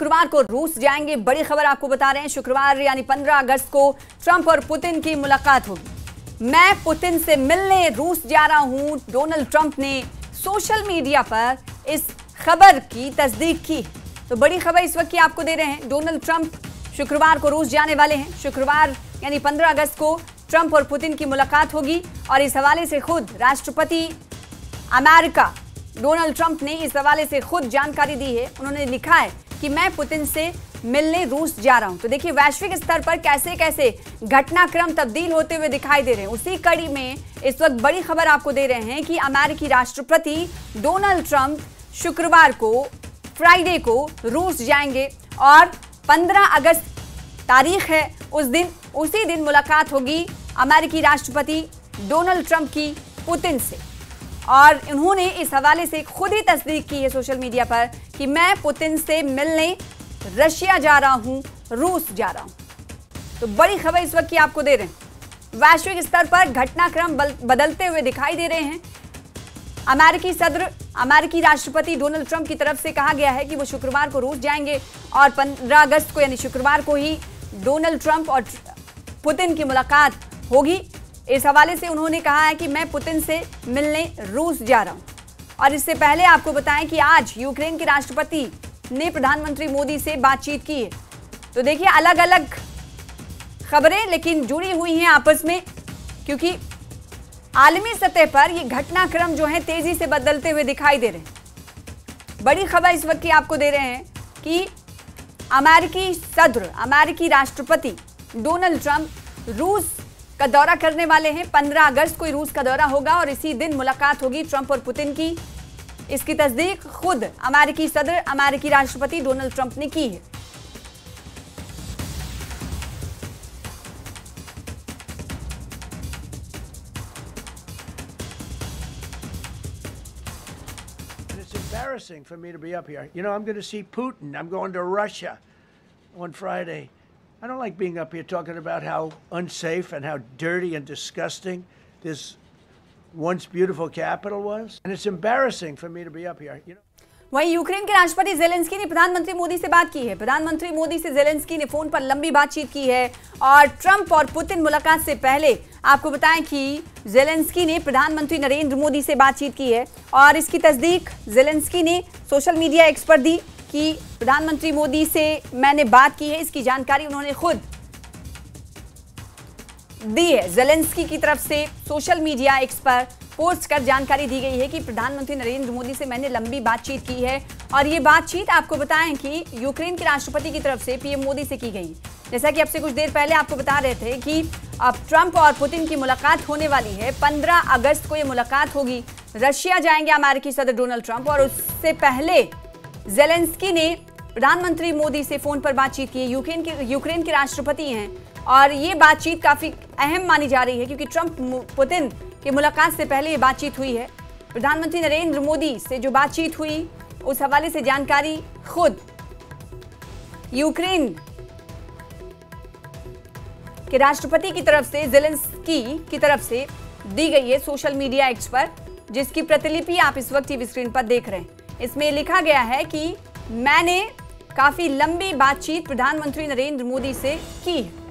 शुक्रवार को रूस जाएंगे। बड़ी खबर आपको बता रहे हैं, शुक्रवार यानी 15 अगस्त को ट्रंप और पुतिन की मुलाकात होगी। मैं पुतिन से मिलने रूस जा रहा हूं, डोनाल्ड ट्रंप ने सोशल मीडिया पर इस खबर की तस्दीक की। तो बड़ी खबर इस वक्त की आपको दे रहे हैं, डोनाल्ड ट्रंप शुक्रवार को रूस जाने वाले हैं। शुक्रवार यानी 15 अगस्त को ट्रंप और पुतिन की मुलाकात होगी और इस हवाले से खुद राष्ट्रपति अमेरिका डोनाल्ड ट्रंप ने इस हवाले से खुद जानकारी दी है। उन्होंने लिखा है कि मैं पुतिन से मिलने रूस जा रहा हूं। तो देखिए वैश्विक स्तर पर कैसे कैसे घटनाक्रम तब्दील होते हुए दिखाई दे रहे हैं। उसी कड़ी में इस वक्त बड़ी खबर आपको दे रहे हैं कि अमेरिकी राष्ट्रपति डोनाल्ड ट्रंप शुक्रवार को फ्राइडे को रूस जाएंगे और 15 अगस्त तारीख है, उसी दिन मुलाकात होगी अमेरिकी राष्ट्रपति डोनाल्ड ट्रंप की पुतिन से। और उन्होंने इस हवाले से खुद ही तस्दीक की है सोशल मीडिया पर कि मैं पुतिन से मिलने रशिया जा रहा हूं, रूस जा रहा हूं। तो बड़ी खबर इस वक्त की आपको दे रहे हैं। वैश्विक स्तर पर घटनाक्रम बदलते हुए दिखाई दे रहे हैं। अमेरिकी राष्ट्रपति डोनाल्ड ट्रंप की तरफ से कहा गया है कि वो शुक्रवार को रूस जाएंगे और 15 अगस्त को यानी शुक्रवार को ही डोनाल्ड ट्रंप और पुतिन की मुलाकात होगी। इस हवाले से उन्होंने कहा है कि मैं पुतिन से मिलने रूस जा रहा हूं। और इससे पहले आपको बताएं कि आज यूक्रेन के राष्ट्रपति ने प्रधानमंत्री मोदी से बातचीत की है। तो देखिए अलग अलग खबरें लेकिन जुड़ी हुई हैं आपस में, क्योंकि आलमी सतह पर ये घटनाक्रम जो है तेजी से बदलते हुए दिखाई दे रहे हैं। बड़ी खबर इस वक्त की आपको दे रहे हैं कि अमेरिकी राष्ट्रपति डोनाल्ड ट्रंप रूस का दौरा करने वाले हैं। 15 अगस्त को रूस का दौरा होगा और इसी दिन मुलाकात होगी ट्रंप और पुतिन की। इसकी तस्दीक खुद अमेरिकी राष्ट्रपति डोनाल्ड ट्रंप ने की है। It's embarrassing for me to be up here. You know, I'm going to see Putin. I'm going to Russia on Friday. I don't like being up here talking about how unsafe and how dirty and disgusting this once beautiful capital was. And it's embarrassing for me to be up here, you know. वहीं Ukraine के राष्ट्रपति Zelensky ने प्रधानमंत्री मोदी से बात की है। प्रधानमंत्री मोदी से ज़ेलेंस्की ने फोन पर लंबी बातचीत की है। और ट्रंप और पुतिन मुलाकात से पहले आपको बताएं कि ज़ेलेंस्की ने प्रधानमंत्री नरेंद्र मोदी से बातचीत की है और इसकी तस्दीक ज़ेलेंस्की ने सोशल मीडिया एक्स पर दी कि प्रधानमंत्री मोदी से मैंने बात की है। इसकी जानकारी उन्होंने खुद दी है। ज़ेलेंस्की की तरफ से सोशल मीडिया एक्स पर पोस्ट कर जानकारी दी गई है कि प्रधानमंत्री नरेंद्र मोदी से मैंने लंबी बातचीत की है। और ये बातचीत आपको बताएं कि यूक्रेन के राष्ट्रपति की तरफ से पीएम मोदी से की गई। जैसा कि अब से कुछ देर पहले आपको बता रहे थे कि अब ट्रंप और पुतिन की मुलाकात होने वाली है। 15 अगस्त को ये मुलाकात होगी। रशिया जाएंगे अमेरिकी सदर डोनाल्ड ट्रंप और उससे पहले ज़ेलेंस्की ने प्रधानमंत्री मोदी से फोन पर बातचीत की। यूक्रेन के राष्ट्रपति हैं और ये बातचीत काफी अहम मानी जा रही है क्योंकि ट्रंप पुतिन की मुलाकात से पहले ये बातचीत हुई है। प्रधानमंत्री नरेंद्र मोदी से जो बातचीत हुई उस हवाले से जानकारी खुद यूक्रेन के राष्ट्रपति की तरफ से ज़ेलेंस्की की तरफ से दी गई है सोशल मीडिया एक्स पर, जिसकी प्रतिलिपि आप इस वक्त टीवी स्क्रीन पर देख रहे हैं। इसमें लिखा गया है कि मैंने काफी लंबी बातचीत प्रधानमंत्री नरेंद्र मोदी से की है।